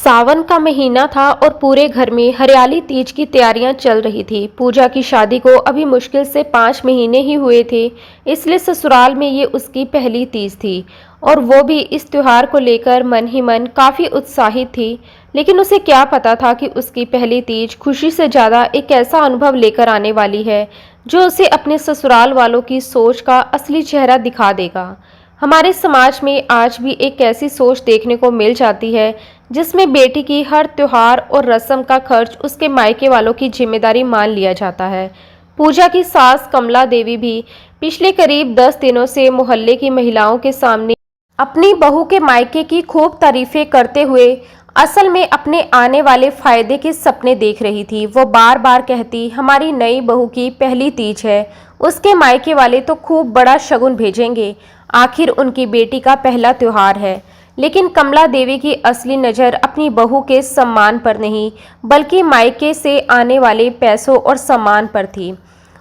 सावन का महीना था और पूरे घर में हरियाली तीज की तैयारियां चल रही थी। पूजा की शादी को अभी मुश्किल से 5 महीने ही हुए थे, इसलिए ससुराल में ये उसकी पहली तीज थी और वो भी इस त्योहार को लेकर मन ही मन काफ़ी उत्साहित थी। लेकिन उसे क्या पता था कि उसकी पहली तीज खुशी से ज़्यादा एक ऐसा अनुभव लेकर आने वाली है जो उसे अपने ससुराल वालों की सोच का असली चेहरा दिखा देगा। हमारे समाज में आज भी एक ऐसी सोच देखने को मिल जाती है जिसमें बेटी की हर त्योहार और रस्म का खर्च उसके मायके वालों की जिम्मेदारी मान लिया जाता है। पूजा की सास कमला देवी भी पिछले करीब 10 दिनों से मोहल्ले की महिलाओं के सामने अपनी बहू के मायके की खूब तारीफें करते हुए असल में अपने आने वाले फायदे के सपने देख रही थी। वो बार बार कहती, हमारी नई बहू की पहली तीज है, उसके मायके वाले तो खूब बड़ा शगुन भेजेंगे, आखिर उनकी बेटी का पहला त्योहार है। लेकिन कमला देवी की असली नज़र अपनी बहू के सम्मान पर नहीं बल्कि मायके से आने वाले पैसों और सम्मान पर थी।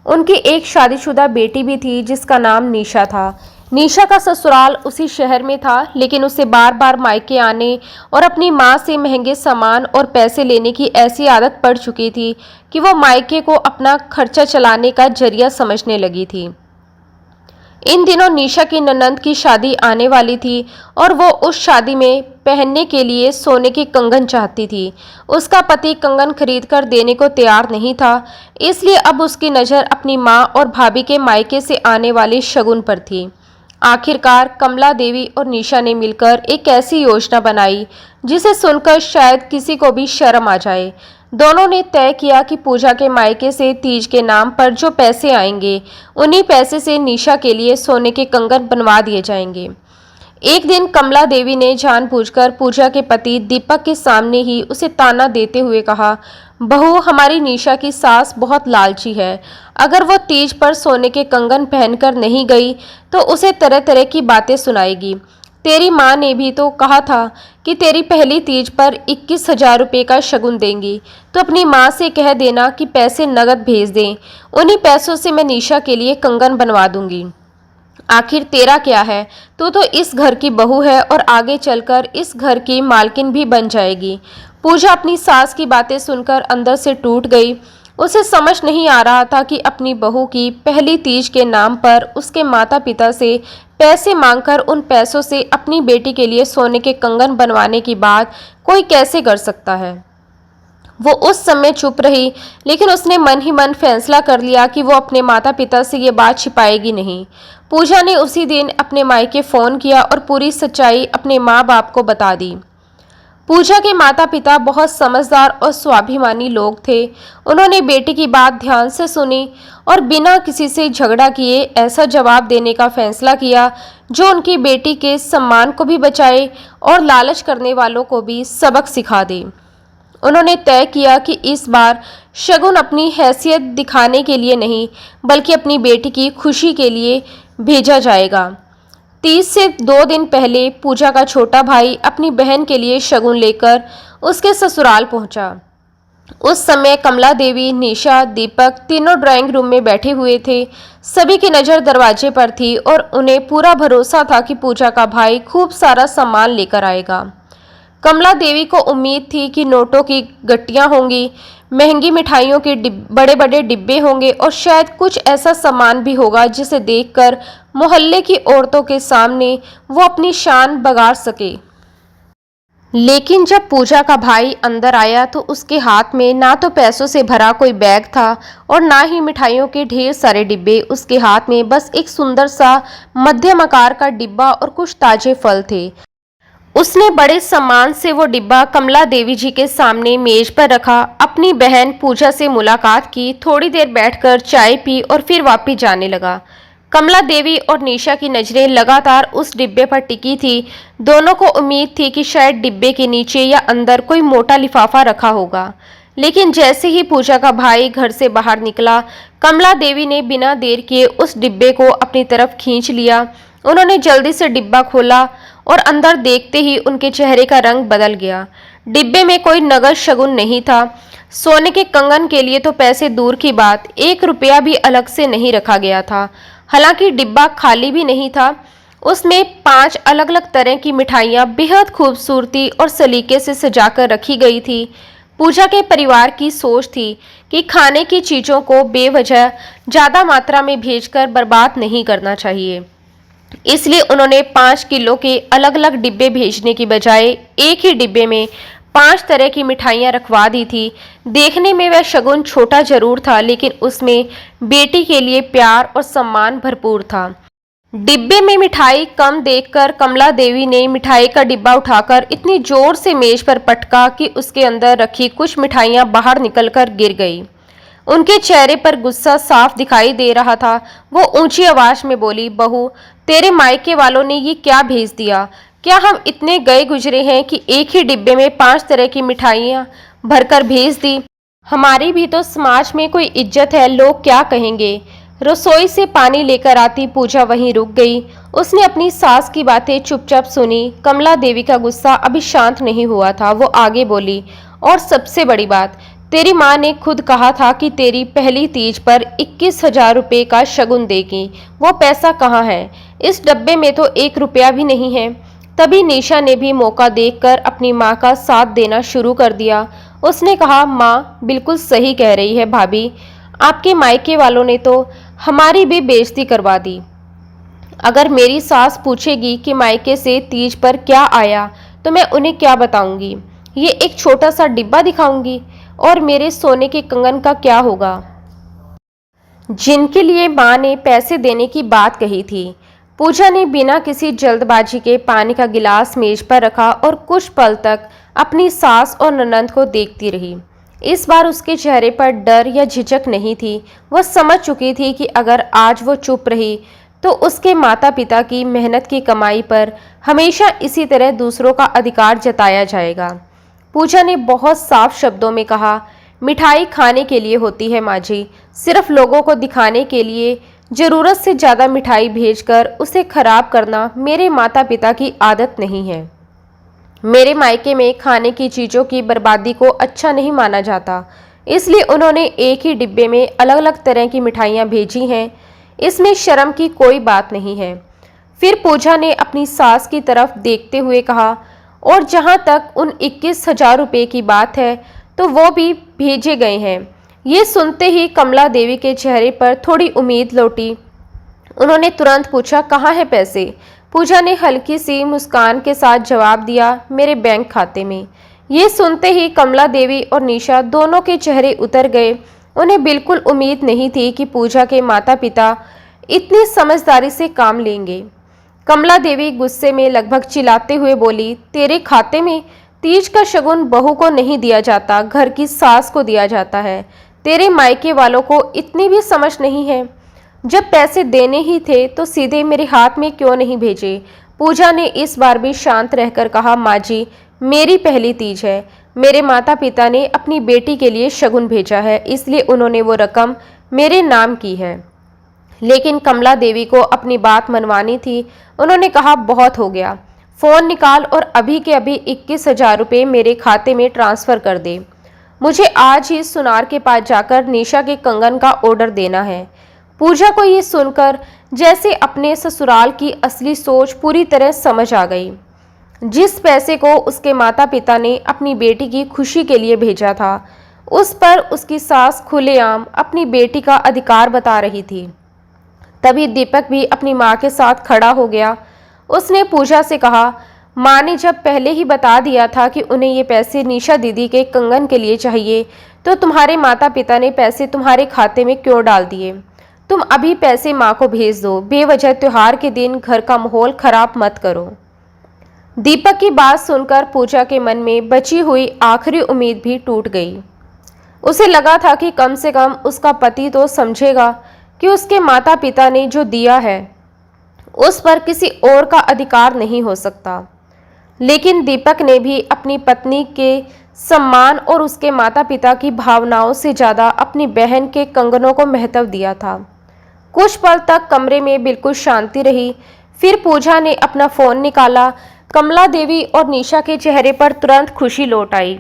उनकी एक शादीशुदा बेटी भी थी जिसका नाम निशा था। निशा का ससुराल उसी शहर में था, लेकिन उसे बार बार मायके आने और अपनी माँ से महंगे सामान और पैसे लेने की ऐसी आदत पड़ चुकी थी कि वो मायके को अपना खर्चा चलाने का जरिया समझने लगी थी। इन दिनों निशा की ननंद की शादी आने वाली थी और वो उस शादी में पहनने के लिए सोने की कंगन चाहती थी। उसका पति कंगन खरीद कर देने को तैयार नहीं था, इसलिए अब उसकी नज़र अपनी माँ और भाभी के मायके से आने वाले शगुन पर थी। आखिरकार कमला देवी और निशा ने मिलकर एक ऐसी योजना बनाई जिसे सुनकर शायद किसी को भी शर्म आ जाए। दोनों ने तय किया कि पूजा के मायके से तीज के नाम पर जो पैसे आएंगे उन्हीं पैसे से निशा के लिए सोने के कंगन बनवा दिए जाएंगे। एक दिन कमला देवी ने जानबूझकर पूजा के पति दीपक के सामने ही उसे ताना देते हुए कहा, बहू, हमारी निशा की सास बहुत लालची है। अगर वो तीज पर सोने के कंगन पहनकर नहीं गई तो उसे तरह तरह की बातें सुनाएगी। तेरी माँ ने भी तो कहा था कि तेरी पहली तीज पर 21,000 रुपये का शगुन देंगी, तो अपनी माँ से कह देना कि पैसे नगद भेज दें। उन्हीं पैसों से मैं निशा के लिए कंगन बनवा दूंगी। आखिर तेरा क्या है, तू तो इस घर की बहू है और आगे चलकर इस घर की मालकिन भी बन जाएगी। पूजा अपनी सास की बातें सुनकर अंदर से टूट गई। उसे समझ नहीं आ रहा था कि अपनी बहू की पहली तीज के नाम पर उसके माता पिता से पैसे मांगकर उन पैसों से अपनी बेटी के लिए सोने के कंगन बनवाने की बात कोई कैसे कर सकता है। वो उस समय चुप रही, लेकिन उसने मन ही मन फैसला कर लिया कि वो अपने माता पिता से ये बात छिपाएगी नहीं। पूजा ने उसी दिन अपने मायके फ़ोन किया और पूरी सच्चाई अपने माँ बाप को बता दी। पूजा के माता पिता बहुत समझदार और स्वाभिमानी लोग थे। उन्होंने बेटी की बात ध्यान से सुनी और बिना किसी से झगड़ा किए ऐसा जवाब देने का फैसला किया जो उनकी बेटी के सम्मान को भी बचाए और लालच करने वालों को भी सबक सिखा दे। उन्होंने तय किया कि इस बार शगुन अपनी हैसियत दिखाने के लिए नहीं बल्कि अपनी बेटी की खुशी के लिए भेजा जाएगा। 30 से 2 दिन पहले पूजा का छोटा भाई अपनी बहन के लिए शगुन लेकर उसके ससुराल पहुंचा। उस समय कमला देवी, निशा, दीपक तीनों ड्राइंग रूम में बैठे हुए थे। सभी की नज़र दरवाजे पर थी और उन्हें पूरा भरोसा था कि पूजा का भाई खूब सारा सामान लेकर आएगा। कमला देवी को उम्मीद थी कि नोटों की गट्टियाँ होंगी, महंगी मिठाइयों के बड़े बड़े डिब्बे होंगे और शायद कुछ ऐसा सामान भी होगा जिसे देखकर मोहल्ले की औरतों के सामने वो अपनी शान बगाड़ सके। लेकिन जब पूजा का भाई अंदर आया तो उसके हाथ में ना तो पैसों से भरा कोई बैग था और ना ही मिठाइयों के ढेर सारे डिब्बे। उसके हाथ में बस एक सुंदर सा मध्यम आकार का डिब्बा और कुछ ताजे फल थे। उसने बड़े सम्मान से वो डिब्बा कमला देवी जी के सामने मेज पर रखा, अपनी बहन पूजा से मुलाकात की, थोड़ी देर बैठकर चाय पी और फिर वापस जाने लगा। कमला देवी और निशा की नज़रें लगातार उस डिब्बे पर टिकी थी। दोनों को उम्मीद थी कि शायद डिब्बे के नीचे या अंदर कोई मोटा लिफाफा रखा होगा। लेकिन जैसे ही पूजा का भाई घर से बाहर निकला, कमला देवी ने बिना देर किए उस डिब्बे को अपनी तरफ खींच लिया। उन्होंने जल्दी से डिब्बा खोला और अंदर देखते ही उनके चेहरे का रंग बदल गया। डिब्बे में कोई नगद शगुन नहीं था। सोने के कंगन के लिए तो पैसे दूर की बात, 1 रुपया भी अलग से नहीं रखा गया था। हालांकि डिब्बा खाली भी नहीं था, उसमें 5 अलग-अलग तरह की मिठाइयाँ बेहद खूबसूरती और सलीके से सजाकर रखी गई थी। पूजा के परिवार की सोच थी कि खाने की चीज़ों को बेवजह ज़्यादा मात्रा में भेजकर बर्बाद नहीं करना चाहिए। इसलिए उन्होंने 5 किलो के अलग-अलग डिब्बे भेजने की बजाय एक ही डिब्बे में 5 तरह की मिठाइयाँ रखवा दी थी। देखने में वह शगुन छोटा जरूर था, लेकिन उसमें बेटी के लिए प्यार और सम्मान भरपूर था। डिब्बे में मिठाई कम देखकर कमला देवी ने मिठाई का डिब्बा उठाकर इतनी जोर से मेज पर पटका कि उसके अंदर रखी कुछ मिठाइयाँ बाहर निकलकर गिर गई। उनके चेहरे पर गुस्सा साफ दिखाई दे रहा था। वो ऊंची आवाज में बोली, बहू, तेरे मायके वालों ने ये क्या भेज दिया? क्या हम इतने गए गुजरे हैं कि एक ही डिब्बे में 5 तरह की मिठाइयाँ भरकर भेज दी? हमारी भी तो समाज में कोई इज्जत है, लोग क्या कहेंगे? रसोई से पानी लेकर आती पूजा वहीं रुक गई। उसने अपनी सास की बातें चुपचाप सुनी। कमला देवी का गुस्सा अभी शांत नहीं हुआ था। वो आगे बोली, और सबसे बड़ी बात, तेरी माँ ने खुद कहा था कि तेरी पहली तीज पर 21,000 रुपये का शगुन देगी। वो पैसा कहाँ है? इस डब्बे में तो 1 रुपया भी नहीं है। तभी निशा ने भी मौका देखकर अपनी माँ का साथ देना शुरू कर दिया। उसने कहा, माँ बिल्कुल सही कह रही है भाभी, आपके मायके वालों ने तो हमारी भी बेइज्जती करवा दी। अगर मेरी सास पूछेगी कि मायके से तीज पर क्या आया, तो मैं उन्हें क्या बताऊंगी? ये एक छोटा सा डिब्बा दिखाऊंगी? और मेरे सोने के कंगन का क्या होगा, जिनके लिए माँ ने पैसे देने की बात कही थी? पूजा ने बिना किसी जल्दबाजी के पानी का गिलास मेज पर रखा और कुछ पल तक अपनी सास और ननंद को देखती रही। इस बार उसके चेहरे पर डर या झिझक नहीं थी। वह समझ चुकी थी कि अगर आज वो चुप रही तो उसके माता पिता की मेहनत की कमाई पर हमेशा इसी तरह दूसरों का अधिकार जताया जाएगा। पूजा ने बहुत साफ शब्दों में कहा, मिठाई खाने के लिए होती है माँ जी, सिर्फ लोगों को दिखाने के लिए। ज़रूरत से ज़्यादा मिठाई भेजकर उसे खराब करना मेरे माता पिता की आदत नहीं है। मेरे मायके में खाने की चीज़ों की बर्बादी को अच्छा नहीं माना जाता, इसलिए उन्होंने एक ही डिब्बे में अलग अलग तरह की मिठाइयाँ भेजी हैं। इसमें शर्म की कोई बात नहीं है। फिर पूजा ने अपनी सास की तरफ देखते हुए कहा, और जहाँ तक उन 21,000 रुपये की बात है तो वो भी भेजे गए हैं। ये सुनते ही कमला देवी के चेहरे पर थोड़ी उम्मीद लौटी। उन्होंने तुरंत पूछा, कहाँ है पैसे? पूजा ने हल्की सी मुस्कान के साथ जवाब दिया, मेरे बैंक खाते में। ये सुनते ही कमला देवी और निशा दोनों के चेहरे उतर गए। उन्हें बिल्कुल उम्मीद नहीं थी कि पूजा के माता पिता इतनी समझदारी से काम लेंगे। कमला देवी गुस्से में लगभग चिल्लाते हुए बोली, तेरे खाते में? तीज का शगुन बहू को नहीं दिया जाता, घर की सास को दिया जाता है। तेरे मायके वालों को इतनी भी समझ नहीं है? जब पैसे देने ही थे तो सीधे मेरे हाथ में क्यों नहीं भेजे? पूजा ने इस बार भी शांत रहकर कहा, माँ जी, मेरी पहली तीज है। मेरे माता पिता ने अपनी बेटी के लिए शगुन भेजा है, इसलिए उन्होंने वो रकम मेरे नाम की है। लेकिन कमला देवी को अपनी बात मनवानी थी। उन्होंने कहा, बहुत हो गया, फ़ोन निकाल और अभी के अभी 21,000 रुपये मेरे खाते में ट्रांसफ़र कर दे। मुझे आज ही सुनार के पास जाकर निशा के कंगन का ऑर्डर देना है। पूजा को ये सुनकर जैसे अपने ससुराल की असली सोच पूरी तरह समझ आ गई। जिस पैसे को उसके माता पिता ने अपनी बेटी की खुशी के लिए भेजा था, उस पर उसकी सास खुलेआम अपनी बेटी का अधिकार बता रही थी। तभी दीपक भी अपनी माँ के साथ खड़ा हो गया। उसने पूजा से कहा, माँ ने जब पहले ही बता दिया था कि उन्हें ये पैसे निशा दीदी के कंगन के लिए चाहिए, तो तुम्हारे माता पिता ने पैसे तुम्हारे खाते में क्यों डाल दिए? तुम अभी पैसे माँ को भेज दो। बेवजह त्योहार के दिन घर का माहौल खराब मत करो। दीपक की बात सुनकर पूजा के मन में बची हुई आखिरी उम्मीद भी टूट गई। उसे लगा था कि कम से कम उसका पति तो समझेगा कि उसके माता पिता ने जो दिया है उस पर किसी और का अधिकार नहीं हो सकता। लेकिन दीपक ने भी अपनी पत्नी के सम्मान और उसके माता पिता की भावनाओं से ज़्यादा अपनी बहन के कंगनों को महत्व दिया था। कुछ पल तक कमरे में बिल्कुल शांति रही। फिर पूजा ने अपना फ़ोन निकाला। कमला देवी और निशा के चेहरे पर तुरंत खुशी लौट आई।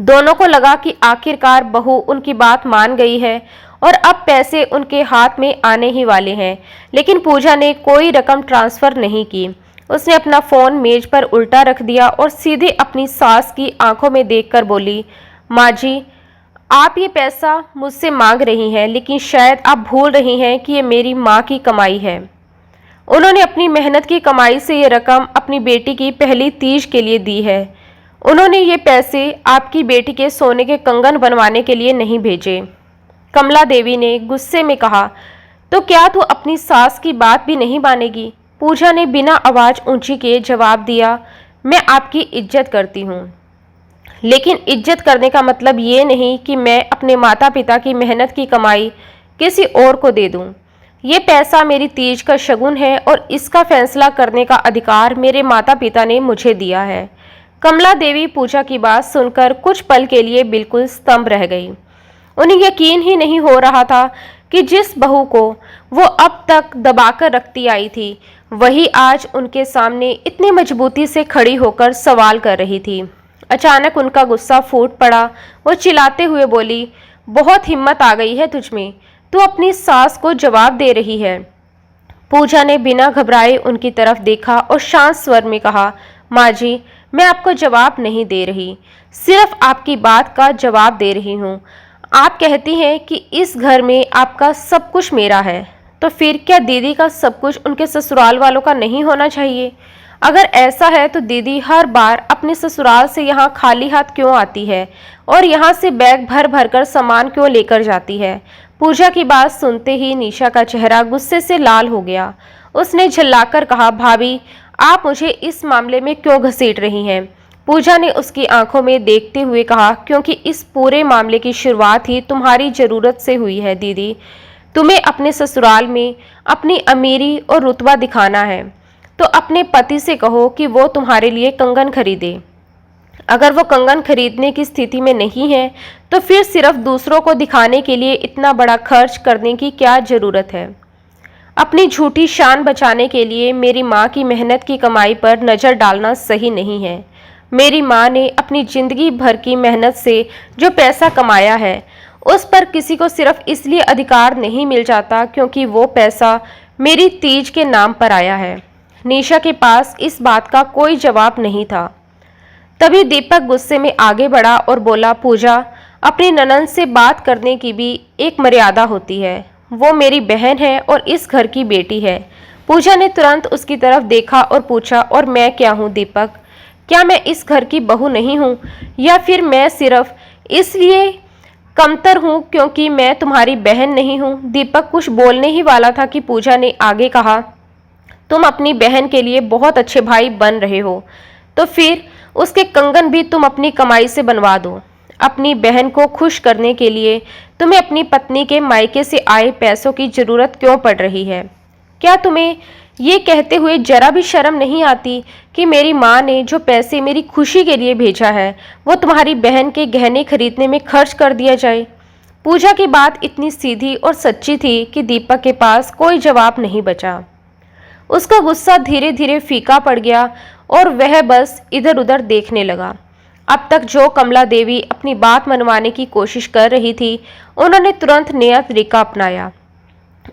दोनों को लगा कि आखिरकार बहू उनकी बात मान गई है और अब पैसे उनके हाथ में आने ही वाले हैं। लेकिन पूजा ने कोई रकम ट्रांसफर नहीं की। उसने अपना फोन मेज पर उल्टा रख दिया और सीधे अपनी सास की आंखों में देखकर बोली, माँ जी, आप ये पैसा मुझसे मांग रही हैं, लेकिन शायद आप भूल रही हैं कि ये मेरी माँ की कमाई है। उन्होंने अपनी मेहनत की कमाई से ये रकम अपनी बेटी की पहली तीज के लिए दी है। उन्होंने ये पैसे आपकी बेटी के सोने के कंगन बनवाने के लिए नहीं भेजे। कमला देवी ने गुस्से में कहा, तो क्या तू अपनी सास की बात भी नहीं मानेगी? पूजा ने बिना आवाज़ ऊंची किए जवाब दिया, मैं आपकी इज्जत करती हूँ, लेकिन इज्जत करने का मतलब ये नहीं कि मैं अपने माता पिता की मेहनत की कमाई किसी और को दे दूँ। ये पैसा मेरी तीज का शगुन है और इसका फैसला करने का अधिकार मेरे माता पिता ने मुझे दिया है। कमला देवी पूजा की बात सुनकर कुछ पल के लिए बिल्कुल स्तंभ रह गई। उन्हें यकीन ही नहीं हो रहा था कि जिस बहू को वो अब तक दबाकर रखती आई थी, वही आज उनके सामने इतनी मजबूती से खड़ी होकर सवाल कर रही थी। अचानक उनका गुस्सा फूट पड़ा। वो चिल्लाते हुए बोली, बहुत हिम्मत आ गई है तुझमें, तू अपनी सास को जवाब दे रही है। पूजा ने बिना घबराए उनकी तरफ देखा और शांत स्वर में कहा, माँ जी, मैं आपको जवाब नहीं दे रही, सिर्फ आपकी बात का जवाब दे रही हूँ। आप कहती हैं कि इस घर में आपका सब कुछ मेरा है, तो फिर क्या दीदी का सब कुछ उनके ससुराल वालों का नहीं होना चाहिए? अगर ऐसा है तो दीदी हर बार अपने ससुराल से यहाँ खाली हाथ क्यों आती है और यहाँ से बैग भर भर कर सामान क्यों लेकर जाती है? पूजा की बात सुनते ही निशा का चेहरा गुस्से से लाल हो गया। उसने झल्लाकर कहा, भाभी, आप मुझे इस मामले में क्यों घसीट रही हैं? पूजा ने उसकी आंखों में देखते हुए कहा, क्योंकि इस पूरे मामले की शुरुआत ही तुम्हारी ज़रूरत से हुई है दीदी। तुम्हें अपने ससुराल में अपनी अमीरी और रुतबा दिखाना है, तो अपने पति से कहो कि वो तुम्हारे लिए कंगन खरीदे। अगर वो कंगन खरीदने की स्थिति में नहीं है, तो फिर सिर्फ दूसरों को दिखाने के लिए इतना बड़ा खर्च करने की क्या ज़रूरत है? अपनी झूठी शान बचाने के लिए मेरी माँ की मेहनत की कमाई पर नज़र डालना सही नहीं है। मेरी माँ ने अपनी ज़िंदगी भर की मेहनत से जो पैसा कमाया है, उस पर किसी को सिर्फ इसलिए अधिकार नहीं मिल जाता क्योंकि वो पैसा मेरी तीज के नाम पर आया है। निशा के पास इस बात का कोई जवाब नहीं था। तभी दीपक गुस्से में आगे बढ़ा और बोला, पूजा, अपनी ननद से बात करने की भी एक मर्यादा होती है। वो मेरी बहन है और इस घर की बेटी है। पूजा ने तुरंत उसकी तरफ देखा और पूछा, और मैं क्या हूँ दीपक? क्या मैं इस घर की बहू नहीं हूँ, या फिर मैं सिर्फ इसलिए कमतर हूँ क्योंकि मैं तुम्हारी बहन नहीं हूँ? दीपक कुछ बोलने ही वाला था कि पूजा ने आगे कहा, तुम अपनी बहन के लिए बहुत अच्छे भाई बन रहे हो, तो फिर उसके कंगन भी तुम अपनी कमाई से बनवा दो। अपनी बहन को खुश करने के लिए तुम्हें अपनी पत्नी के मायके से आए पैसों की ज़रूरत क्यों पड़ रही है? क्या तुम्हें ये कहते हुए जरा भी शर्म नहीं आती कि मेरी माँ ने जो पैसे मेरी खुशी के लिए भेजा है, वो तुम्हारी बहन के गहने खरीदने में खर्च कर दिया जाए? पूजा की बात इतनी सीधी और सच्ची थी कि दीपक के पास कोई जवाब नहीं बचा। उसका गुस्सा धीरे धीरे फीका पड़ गया और वह बस इधर उधर देखने लगा। अब तक जो कमला देवी अपनी बात मनवाने की कोशिश कर रही थी, उन्होंने तुरंत नया तरीका अपनाया।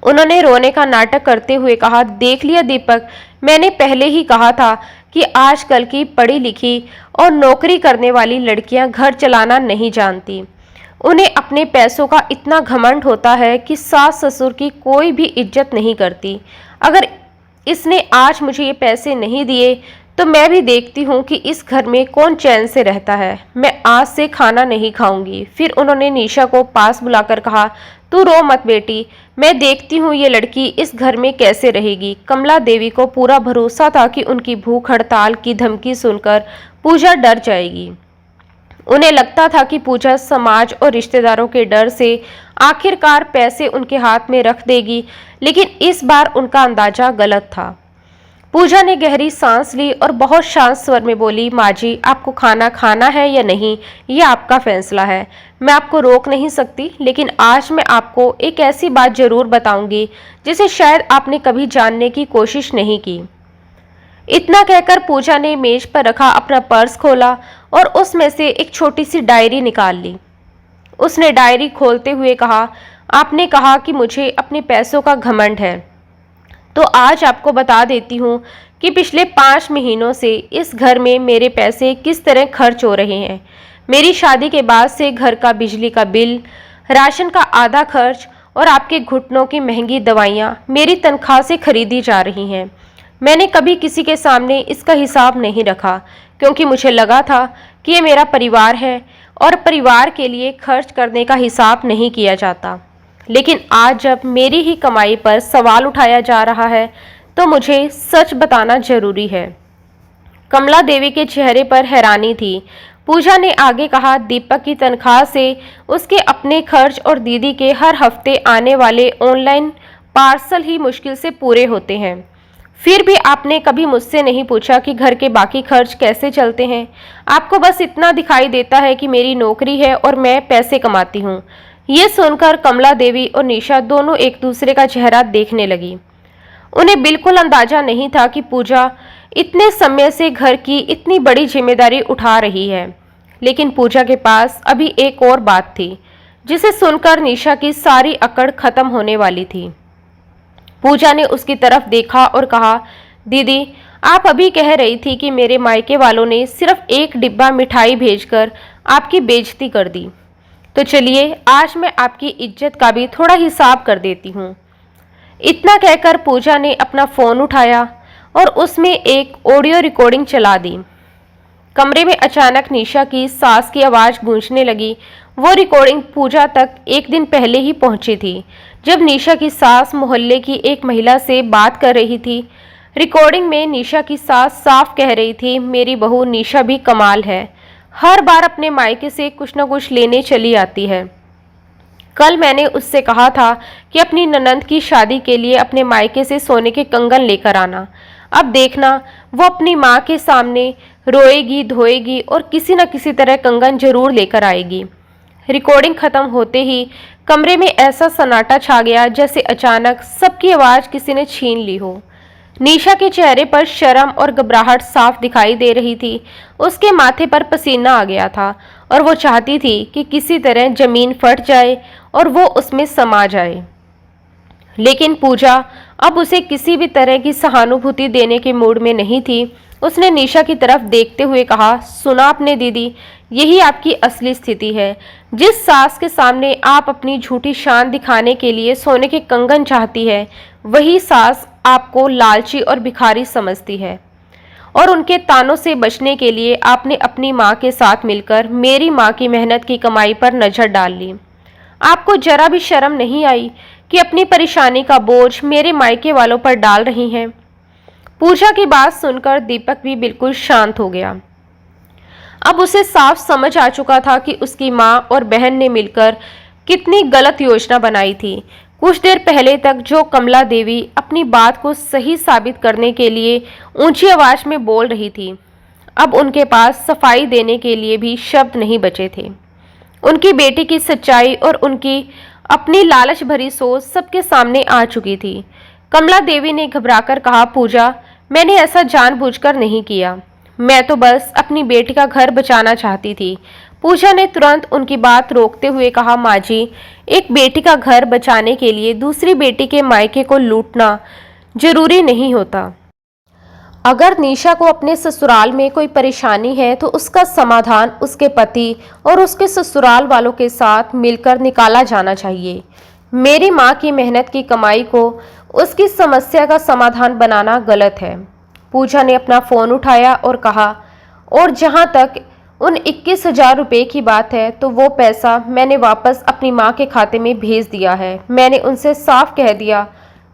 उन्होंने रोने का नाटक करते हुए कहा, देख लिया दीपक, मैंने पहले ही कहा था कि आजकल की पढ़ी लिखी और नौकरी करने वाली लड़कियां घर चलाना नहीं जानती। उन्हें अपने पैसों का इतना घमंड होता है कि सास ससुर की कोई भी इज्जत नहीं करती। अगर इसने आज मुझे ये पैसे नहीं दिए तो मैं भी देखती हूँ कि इस घर में कौन चैन से रहता है। मैं आज से खाना नहीं खाऊंगी। फिर उन्होंने निशा को पास बुलाकर कहा, तू रो मत बेटी, मैं देखती हूँ ये लड़की इस घर में कैसे रहेगी। कमला देवी को पूरा भरोसा था कि उनकी भूख हड़ताल की धमकी सुनकर पूजा डर जाएगी। उन्हें लगता था कि पूजा समाज और रिश्तेदारों के डर से आखिरकार पैसे उनके हाथ में रख देगी, लेकिन इस बार उनका अंदाजा गलत था। पूजा ने गहरी सांस ली और बहुत शांत स्वर में बोली, माँ जी, आपको खाना खाना है या नहीं, ये आपका फैसला है। मैं आपको रोक नहीं सकती, लेकिन आज मैं आपको एक ऐसी बात जरूर बताऊंगी जिसे शायद आपने कभी जानने की कोशिश नहीं की। इतना कहकर पूजा ने मेज पर रखा अपना पर्स खोला और उसमें से एक छोटी सी डायरी निकाल ली। उसने डायरी खोलते हुए कहा, आपने कहा कि मुझे अपने पैसों का घमंड है, तो आज आपको बता देती हूँ कि पिछले 5 महीनों से इस घर में मेरे पैसे किस तरह खर्च हो रहे हैं। मेरी शादी के बाद से घर का बिजली का बिल, राशन का आधा खर्च और आपके घुटनों की महंगी दवाइयाँ मेरी तनख्वाह से खरीदी जा रही हैं। मैंने कभी किसी के सामने इसका हिसाब नहीं रखा, क्योंकि मुझे लगा था कि ये मेरा परिवार है और परिवार के लिए खर्च करने का हिसाब नहीं किया जाता। लेकिन आज जब मेरी ही कमाई पर सवाल उठाया जा रहा है, तो मुझे सच बताना जरूरी है। कमला देवी के चेहरे पर हैरानी थी। पूजा ने आगे कहा, दीपक की तनख्वाह से उसके अपने खर्च और दीदी के हर हफ्ते आने वाले ऑनलाइन पार्सल ही मुश्किल से पूरे होते हैं। फिर भी आपने कभी मुझसे नहीं पूछा कि घर के बाकी खर्च कैसे चलते हैं। आपको बस इतना दिखाई देता है कि मेरी नौकरी है और मैं पैसे कमाती हूँ। ये सुनकर कमला देवी और निशा दोनों एक दूसरे का चेहरा देखने लगी। उन्हें बिल्कुल अंदाजा नहीं था कि पूजा इतने समय से घर की इतनी बड़ी जिम्मेदारी उठा रही है। लेकिन पूजा के पास अभी एक और बात थी, जिसे सुनकर निशा की सारी अकड़ खत्म होने वाली थी। पूजा ने उसकी तरफ देखा और कहा, दीदी, आप अभी कह रही थी कि मेरे मायके वालों ने सिर्फ एक डिब्बा मिठाई भेजकर आपकी बेइज्जती कर दी। तो चलिए, आज मैं आपकी इज्जत का भी थोड़ा हिसाब कर देती हूँ। इतना कहकर पूजा ने अपना फ़ोन उठाया और उसमें एक ऑडियो रिकॉर्डिंग चला दी। कमरे में अचानक निशा की सास की आवाज़ गूंजने लगी। वो रिकॉर्डिंग पूजा तक एक दिन पहले ही पहुंची थी, जब निशा की सास मोहल्ले की एक महिला से बात कर रही थी। रिकॉर्डिंग में निशा की सास साफ कह रही थी, मेरी बहू निशा भी कमाल है, हर बार अपने मायके से कुछ न कुछ लेने चली आती है। कल मैंने उससे कहा था कि अपनी ननंद की शादी के लिए अपने मायके से सोने के कंगन लेकर आना। अब देखना, वो अपनी माँ के सामने रोएगी धोएगी और किसी न किसी तरह कंगन जरूर लेकर आएगी। रिकॉर्डिंग खत्म होते ही कमरे में ऐसा सन्नाटा छा गया जैसे अचानक सबकी आवाज़ किसी ने छीन ली हो। निशा के चेहरे पर शर्म और घबराहट साफ दिखाई दे रही थी। उसके माथे पर पसीना आ गया था और वो चाहती थी कि किसी तरह जमीन फट जाए और वो उसमें समा जाए। लेकिन पूजा अब उसे किसी भी तरह की सहानुभूति देने के मूड में नहीं थी। उसने निशा की तरफ देखते हुए कहा, सुना आपने दीदी, यही आपकी असली स्थिति है। जिस सास के सामने आप अपनी झूठी शान दिखाने के लिए सोने के कंगन चाहती है, वही सास आपको लालची और भिखारी समझती है। और उनके तानों से बचने के लिए आपने अपनी माँ के साथ मिलकर मेरी माँ की मेहनत की कमाई पर नजर डाल ली। आपको जरा भी शर्म नहीं आई कि अपनी परेशानी का बोझ मेरे मायके वालों पर डाल रही हैं। पूजा की बात सुनकर दीपक भी बिल्कुल शांत हो गया। अब उसे साफ समझ आ चुका था कि उसकी माँ और बहन ने मिलकर कितनी गलत योजना बनाई थी। कुछ देर पहले तक जो कमला देवी अपनी बात को सही साबित करने के लिए ऊंची आवाज में बोल रही थी, अब उनके पास सफाई देने के लिए भी शब्द नहीं बचे थे। उनकी बेटी की सच्चाई और उनकी अपनी लालच भरी सोच सबके सामने आ चुकी थी। कमला देवी ने घबराकर कहा, पूजा, मैंने ऐसा जानबूझकर नहीं किया, मैं तो बस अपनी बेटी का घर बचाना चाहती थी। पूजा ने तुरंत उनकी बात रोकते हुए कहा, माँ जी, एक बेटी का घर बचाने के लिए दूसरी बेटी के मायके को लूटना जरूरी नहीं होता। अगर निशा को अपने ससुराल में कोई परेशानी है तो उसका समाधान उसके पति और उसके ससुराल वालों के साथ मिलकर निकाला जाना चाहिए। मेरी माँ की मेहनत की कमाई को उसकी समस्या का समाधान बनाना गलत है। पूजा ने अपना फ़ोन उठाया और कहा, और जहाँ तक उन 21,000 रुपये की बात है तो वो पैसा मैंने वापस अपनी माँ के खाते में भेज दिया है। मैंने उनसे साफ कह दिया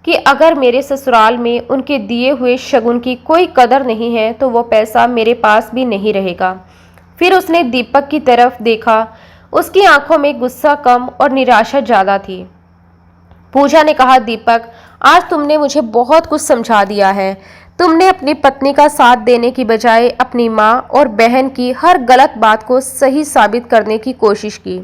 कि अगर मेरे ससुराल में उनके दिए हुए शगुन की कोई कदर नहीं है तो वो पैसा मेरे पास भी नहीं रहेगा। फिर उसने दीपक की तरफ देखा। उसकी आंखों में गुस्सा कम और निराशा ज़्यादा थी। पूजा ने कहा, दीपक, आज तुमने मुझे बहुत कुछ समझा दिया है। तुमने अपनी पत्नी का साथ देने की बजाय अपनी माँ और बहन की हर गलत बात को सही साबित करने की कोशिश की।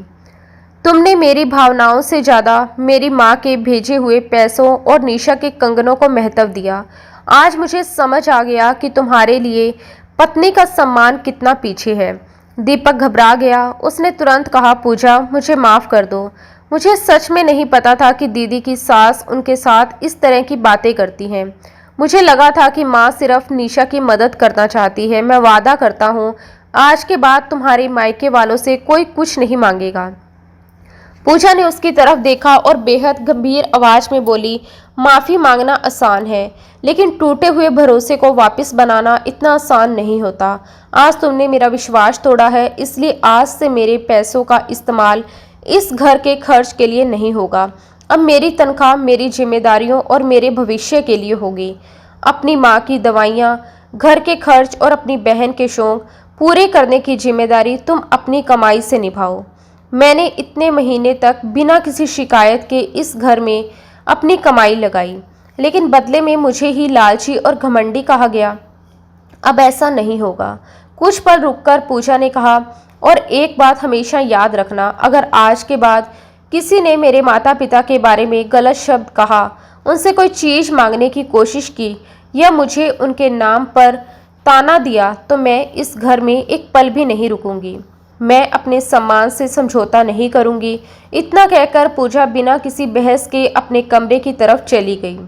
तुमने मेरी भावनाओं से ज़्यादा मेरी माँ के भेजे हुए पैसों और निशा के कंगनों को महत्व दिया। आज मुझे समझ आ गया कि तुम्हारे लिए पत्नी का सम्मान कितना पीछे है। दीपक घबरा गया। उसने तुरंत कहा, पूजा, मुझे माफ़ कर दो। मुझे सच में नहीं पता था कि दीदी की सास उनके साथ इस तरह की बातें करती हैं। मुझे लगा था कि माँ सिर्फ निशा की मदद करना चाहती है। मैं वादा करता हूँ, आज के बाद तुम्हारे मायके वालों से कोई कुछ नहीं मांगेगा। पूजा ने उसकी तरफ देखा और बेहद गंभीर आवाज में बोली, माफी मांगना आसान है, लेकिन टूटे हुए भरोसे को वापस बनाना इतना आसान नहीं होता। आज तुमने मेरा विश्वास तोड़ा है, इसलिए आज से मेरे पैसों का इस्तेमाल इस घर के खर्च के लिए नहीं होगा। अब मेरी तनख्वाह मेरी जिम्मेदारियों और मेरे भविष्य के लिए होगी। अपनी माँ की दवाइयाँ, घर के खर्च और अपनी बहन के शौक पूरे करने की जिम्मेदारी तुम अपनी कमाई से निभाओ। मैंने इतने महीने तक बिना किसी शिकायत के इस घर में अपनी कमाई लगाई, लेकिन बदले में मुझे ही लालची और घमंडी कहा गया। अब ऐसा नहीं होगा। कुछ पल रुककर पूजा ने कहा, और एक बात हमेशा याद रखना, अगर आज के बाद किसी ने मेरे माता पिता के बारे में गलत शब्द कहा, उनसे कोई चीज़ मांगने की कोशिश की या मुझे उनके नाम पर ताना दिया, तो मैं इस घर में एक पल भी नहीं रुकूंगी। मैं अपने सम्मान से समझौता नहीं करूंगी। इतना कहकर पूजा बिना किसी बहस के अपने कमरे की तरफ चली गई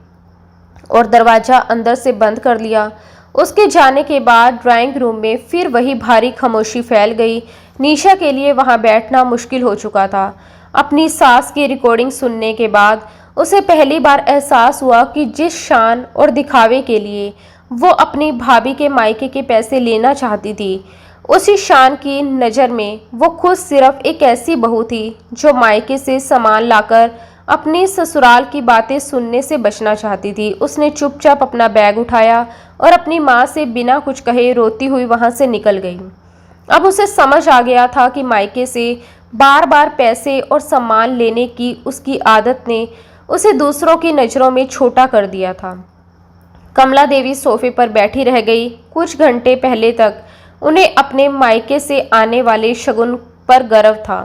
और दरवाज़ा अंदर से बंद कर लिया। उसके जाने के बाद ड्राइंग रूम में फिर वही भारी खामोशी फैल गई। निशा के लिए वहां बैठना मुश्किल हो चुका था। अपनी सास की रिकॉर्डिंग सुनने के बाद उसे पहली बार एहसास हुआ कि जिस शान और दिखावे के लिए वो अपनी भाभी के मायके के पैसे लेना चाहती थी, उसी शान की नज़र में वो खुद सिर्फ एक ऐसी बहू थी जो मायके से सामान लाकर अपने ससुराल की बातें सुनने से बचना चाहती थी। उसने चुपचाप अपना बैग उठाया और अपनी माँ से बिना कुछ कहे रोती हुई वहाँ से निकल गई। अब उसे समझ आ गया था कि मायके से बार बार पैसे और सामान लेने की उसकी आदत ने उसे दूसरों की नज़रों में छोटा कर दिया था। कमला देवी सोफे पर बैठी रह गई। कुछ घंटे पहले तक उन्हें अपने मायके से आने वाले शगुन पर गर्व था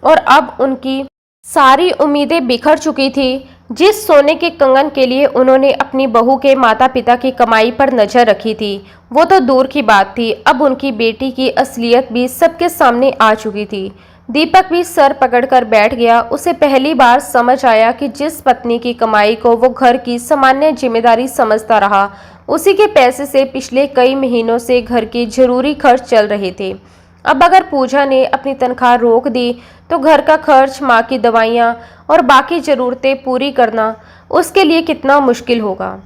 और अब उनकी सारी उम्मीदें बिखर चुकी थी। जिस सोने के कंगन के लिए उन्होंने अपनी बहू के माता पिता की कमाई पर नजर रखी थी, वो तो दूर की बात थी, अब उनकी बेटी की असलियत भी सबके सामने आ चुकी थी। दीपक भी सर पकड़कर बैठ गया। उसे पहली बार समझ आया कि जिस पत्नी की कमाई को वो घर की सामान्य जिम्मेदारी समझता रहा, उसी के पैसे से पिछले कई महीनों से घर के जरूरी खर्च चल रहे थे। अब अगर पूजा ने अपनी तनख्वाह रोक दी तो घर का खर्च, माँ की दवाइयाँ और बाकी ज़रूरतें पूरी करना उसके लिए कितना मुश्किल होगा।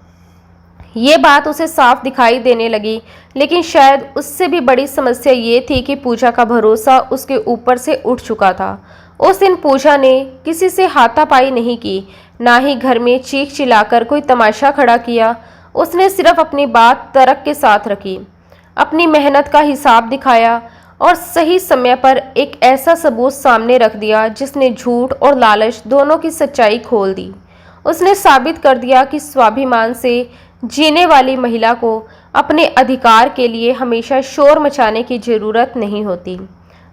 ये बात उसे साफ दिखाई देने लगी, लेकिन शायद उससे भी बड़ी समस्या ये थी कि पूजा का भरोसा उसके ऊपर से उठ चुका था। उस दिन पूजा ने किसी से हाथापाई नहीं की, ना ही घर में चीख चिल्लाकर कोई तमाशा खड़ा किया। उसने सिर्फ अपनी बात तर्क के साथ रखी, अपनी मेहनत का हिसाब दिखाया और सही समय पर एक ऐसा सबूत सामने रख दिया जिसने झूठ और लालच दोनों की सच्चाई खोल दी। उसने साबित कर दिया कि स्वाभिमान से जीने वाली महिला को अपने अधिकार के लिए हमेशा शोर मचाने की ज़रूरत नहीं होती।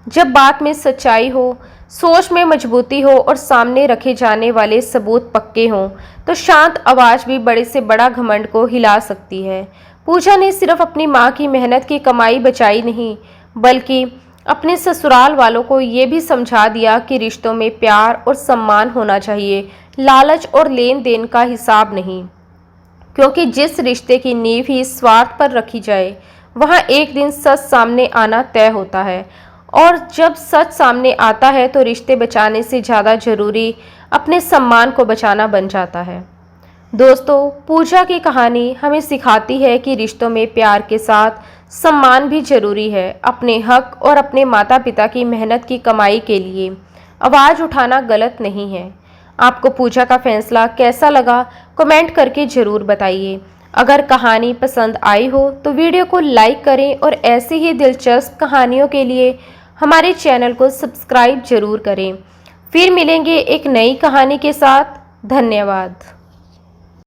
जब बात में सच्चाई हो, सोच में मजबूती हो और सामने रखे जाने वाले सबूत पक्के हों, तो शांत आवाज़ भी बड़े से बड़ा घमंड को हिला सकती है। पूजा ने सिर्फ अपनी माँ की मेहनत की कमाई बचाई नहीं, बल्कि अपने ससुराल वालों को ये भी समझा दिया कि रिश्तों में प्यार और सम्मान होना चाहिए, लालच और लेन देन का हिसाब नहीं। क्योंकि जिस रिश्ते की नींव ही स्वार्थ पर रखी जाए, वहाँ एक दिन सच सामने आना तय होता है, और जब सच सामने आता है तो रिश्ते बचाने से ज़्यादा ज़रूरी अपने सम्मान को बचाना बन जाता है। दोस्तों, पूजा की कहानी हमें सिखाती है कि रिश्तों में प्यार के साथ सम्मान भी जरूरी है। अपने हक और अपने माता पिता की मेहनत की कमाई के लिए आवाज़ उठाना गलत नहीं है। आपको पूजा का फैसला कैसा लगा, कमेंट करके ज़रूर बताइए। अगर कहानी पसंद आई हो तो वीडियो को लाइक करें और ऐसे ही दिलचस्प कहानियों के लिए हमारे चैनल को सब्सक्राइब जरूर करें। फिर मिलेंगे एक नई कहानी के साथ। धन्यवाद।